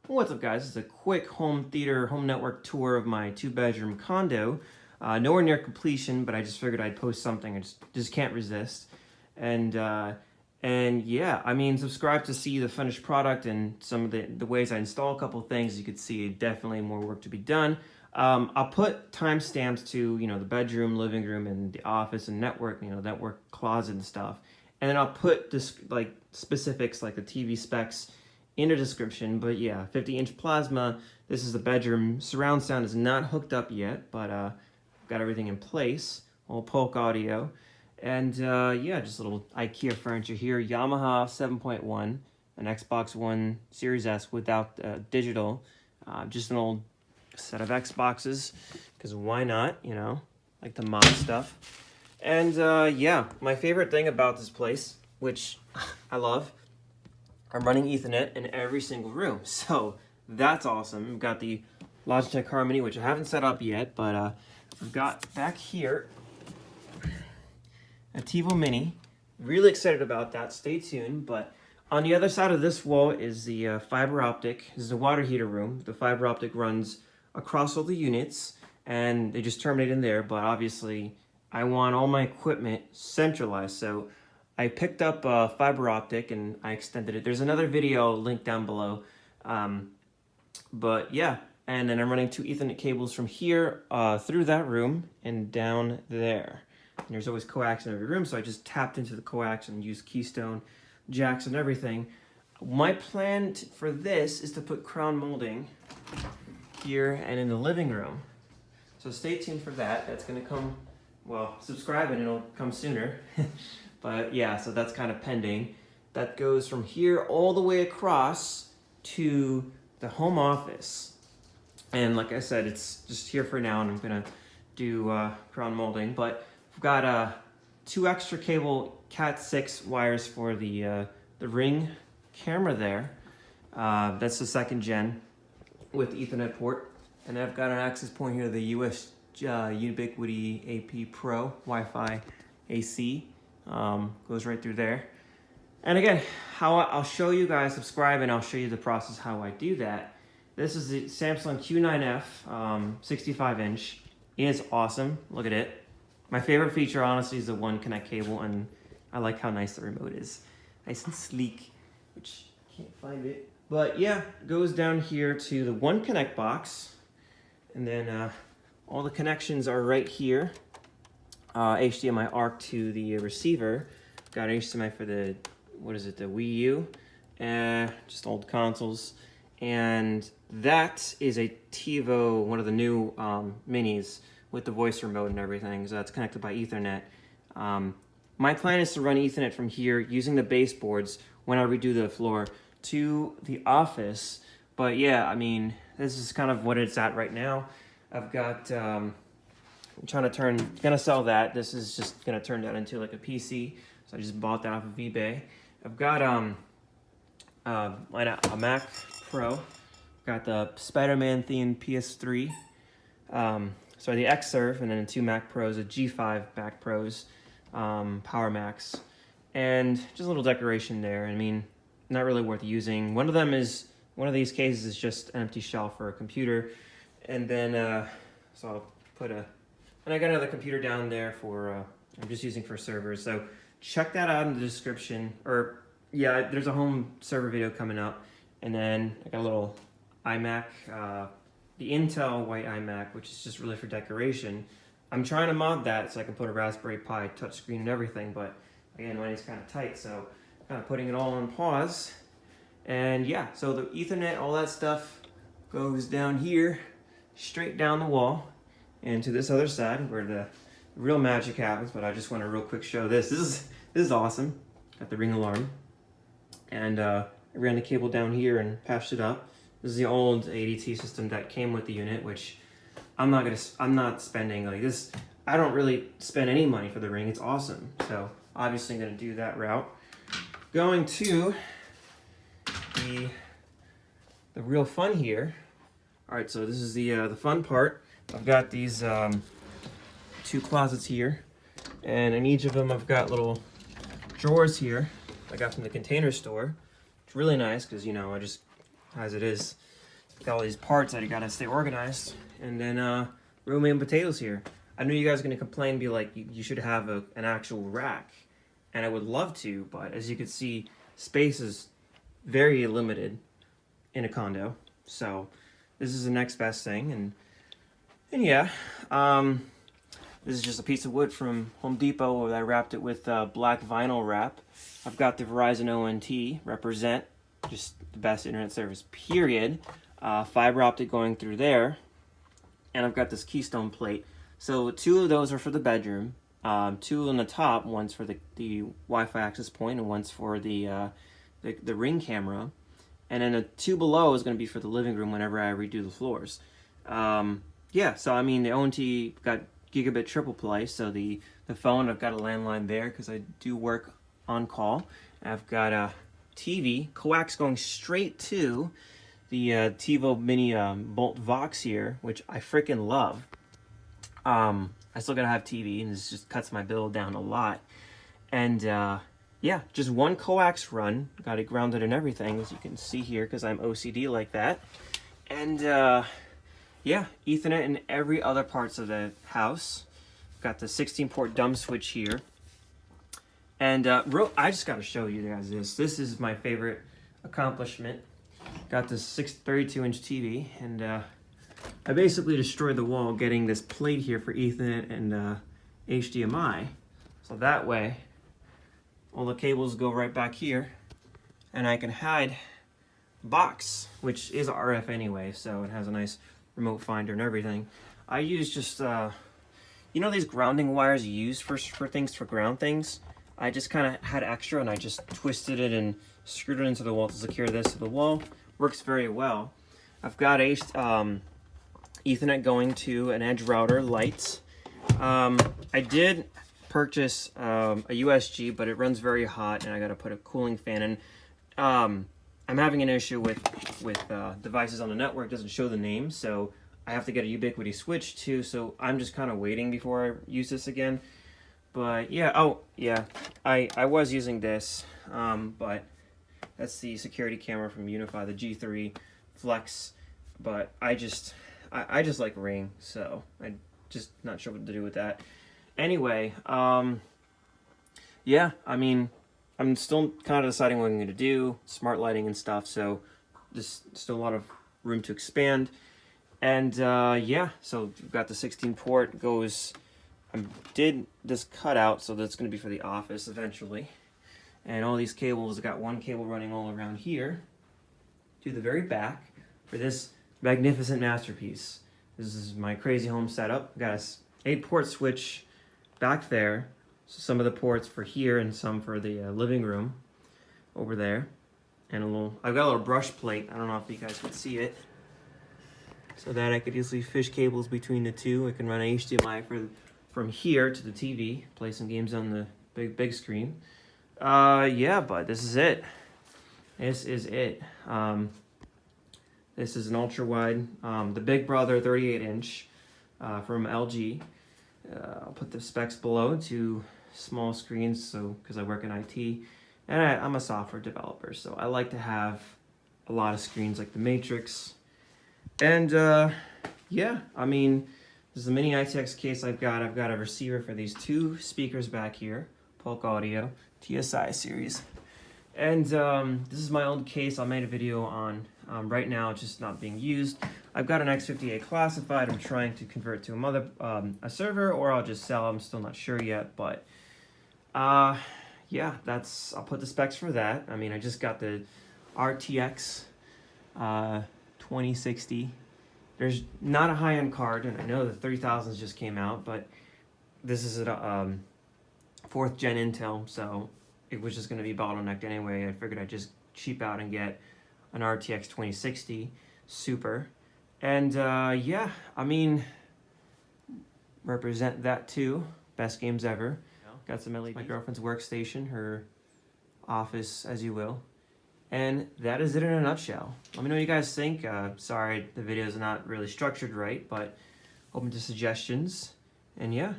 What's up, guys? This is a quick home network tour of my 2-bedroom condo. Nowhere near completion, but I just figured I'd post something. I just can't resist. And yeah, I mean, subscribe to see the finished product and some of the ways I install a couple things. You could see definitely more work to be done. I'll put timestamps to, the bedroom, living room, and the office and network, network closet and stuff. And then I'll put this like specifics like the TV specs in the description. But yeah, 50-inch plasma. This is the bedroom. Surround sound is not hooked up yet, but got everything in place. All Polk audio. And yeah, just a little IKEA furniture here. Yamaha 7.1, an Xbox One Series S without digital. Just an old set of Xboxes, because why not, like the mod stuff. And yeah, my favorite thing about this place, which I love, I'm running Ethernet in every single room. So that's awesome. We've got the Logitech Harmony, which I haven't set up yet, but I've got back here a TiVo Mini. Really excited about that. Stay tuned. But on the other side of this wall is the fiber optic. This is a water heater room. The fiber optic runs across all the units, and they just terminate in there. But obviously, I want all my equipment centralized. So I picked up fiber optic and I extended it. There's another video linked down below. But yeah, and then I'm running 2 Ethernet cables from here through that room and down there. And there's always coax in every room, so I just tapped into the coax and used Keystone jacks and everything. My plan for this is to put crown molding here and in the living room. So stay tuned for that. That's gonna come, well, subscribe and it'll come sooner. But yeah, so that's kind of pending. That goes from here all the way across to the home office. And like I said, it's just here for now, and I'm gonna do crown molding. But I've got 2 extra cable Cat 6 wires for the Ring camera there. That's the 2nd gen with the Ethernet port. And I've got an access point here, the US Ubiquiti AP Pro Wi-Fi AC. Goes right through there. And again, how I'll show you guys, subscribe, and I'll show you the process how I do that. This is the Samsung Q9F 65-inch. It is awesome. Look at it. My favorite feature, honestly, is the one connect cable, and I like how nice the remote is. Nice and sleek, which I can't find it. But yeah, it goes down here to the one connect box, and then all the connections are right here. HDMI ARC to the receiver. Got HDMI for the, what is it, the Wii U? Just old consoles. And that is a TiVo, one of the new minis with the voice remote and everything. So that's connected by Ethernet. My plan is to run Ethernet from here using the baseboards when I redo the floor to the office. But yeah, I mean, this is kind of what it's at right now. I've got, I'm gonna sell that. This is just gonna turn that into like a PC. So I just bought that off of eBay. I've got a Mac Pro. Got the Spider-Man themed PS3. Sorry, the Xserve, and then 2 Mac Pros, a G5 Mac Pros, Power Macs, and just a little decoration there. I mean, not really worth using. One of these cases is just an empty shell for a computer, and then so I'll put and I got another computer down there for I'm just using for servers. So check that out in the description. Or yeah, there's a home server video coming up, and then I got a little iMac. The Intel white iMac, which is just really for decoration. I'm trying to mod that so I can put a Raspberry Pi touchscreen and everything, but again, money's kind of tight, so kind of putting it all on pause. And yeah, so the Ethernet, all that stuff goes down here, straight down the wall, and to this other side where the real magic happens. But I just want to real quick show this. This is awesome. Got the Ring alarm, and I ran the cable down here and patched it up. This is the old ADT system that came with the unit, which I'm not spending like this. I don't really spend any money for the Ring. It's awesome. So obviously I'm gonna do that route. Going to the real fun here. All right, so this is the fun part. I've got these 2 closets here, and in each of them I've got little drawers here I got from the Container Store. It's really nice because, I just, as it is, got all these parts that you gotta stay organized. And then romaine potatoes here. I know you guys are gonna complain, be like, you should have an actual rack. And I would love to, but as you can see, space is very limited in a condo. So this is the next best thing. And yeah, this is just a piece of wood from Home Depot that I wrapped it with black vinyl wrap. I've got the Verizon ONT, represent, just the best internet service, period. Fiber optic going through there. And I've got this Keystone plate. So 2 of those are for the bedroom. 2 on the top, one's for the Wi-Fi access point and one's for the Ring camera. And then the 2 below is going to be for the living room whenever I redo the floors. Yeah, so I mean, the ONT got gigabit triple play, so the phone, I've got a landline there because I do work on call. I've got a TV, coax going straight to the TiVo Mini Bolt Vox here, which I freaking love. I still gotta have TV, and this just cuts my bill down a lot. And yeah, just one coax run, got it grounded and everything, as you can see here, because I'm OCD like that. And yeah, Ethernet in every other parts of the house. Got the 16-port dumb switch here. And I just gotta show you guys this. This is my favorite accomplishment. Got this 32-inch TV, and I basically destroyed the wall getting this plate here for Ethernet and HDMI. So that way, all the cables go right back here, and I can hide the box, which is RF anyway, so it has a nice remote finder and everything. I use just, you know these grounding wires you use for things, for ground things? I just kind of had extra, and I just twisted it and screwed it into the wall to secure this to the wall. Works very well. I've got a Ethernet going to an edge router, lights. I did purchase a USG, but it runs very hot, and I got to put a cooling fan in. I'm having an issue with devices on the network. It doesn't show the name, so I have to get a Ubiquiti switch too. So I'm just kind of waiting before I use this again. But yeah, oh yeah, I was using this, but that's the security camera from Unify, the G3 Flex. But I just like Ring, so I'm just not sure what to do with that. Anyway, yeah, I mean, I'm still kind of deciding what I'm going to do, smart lighting and stuff, so there's still a lot of room to expand. And yeah, so we've got the 16-port, goes, I did this cutout, so that's going to be for the office eventually. And all these cables, I've got one cable running all around here to the very back for this magnificent masterpiece. This is my crazy home setup. I've got a 8-port switch back there. So some of the ports for here and some for the living room over there. And I've got a little brush plate. I don't know if you guys can see it. So that I could easily fish cables between the two. I can run HDMI from here to the TV, play some games on the big screen. Yeah, but this is it. This is it. This is an ultra wide, the Big Brother 38-inch from LG. I'll put the specs below to small screens, so because I work in IT, and I'm a software developer, so I like to have a lot of screens like the Matrix. And yeah, I mean, this is a mini ITX case I've got. I've got a receiver for these 2 speakers back here, Polk Audio TSI series. And this is my old case I made a video on. Right now it's just not being used. I've got an X58 classified. I'm trying to convert to a server, or I'll just sell. I'm still not sure yet, but yeah, I'll put the specs for that. I mean, I just got the RTX 2060. There's not a high-end card, and I know the 3000s just came out, but this is a 4th gen Intel, so it was just going to be bottlenecked anyway. I figured I'd just cheap out and get an RTX 2060 Super. And yeah, I mean, represent that too. Best games ever. Got some LED. My girlfriend's workstation, her office, as you will. And that is it in a nutshell. Let me know what you guys think. Sorry, the video is not really structured right, but open to suggestions. And yeah.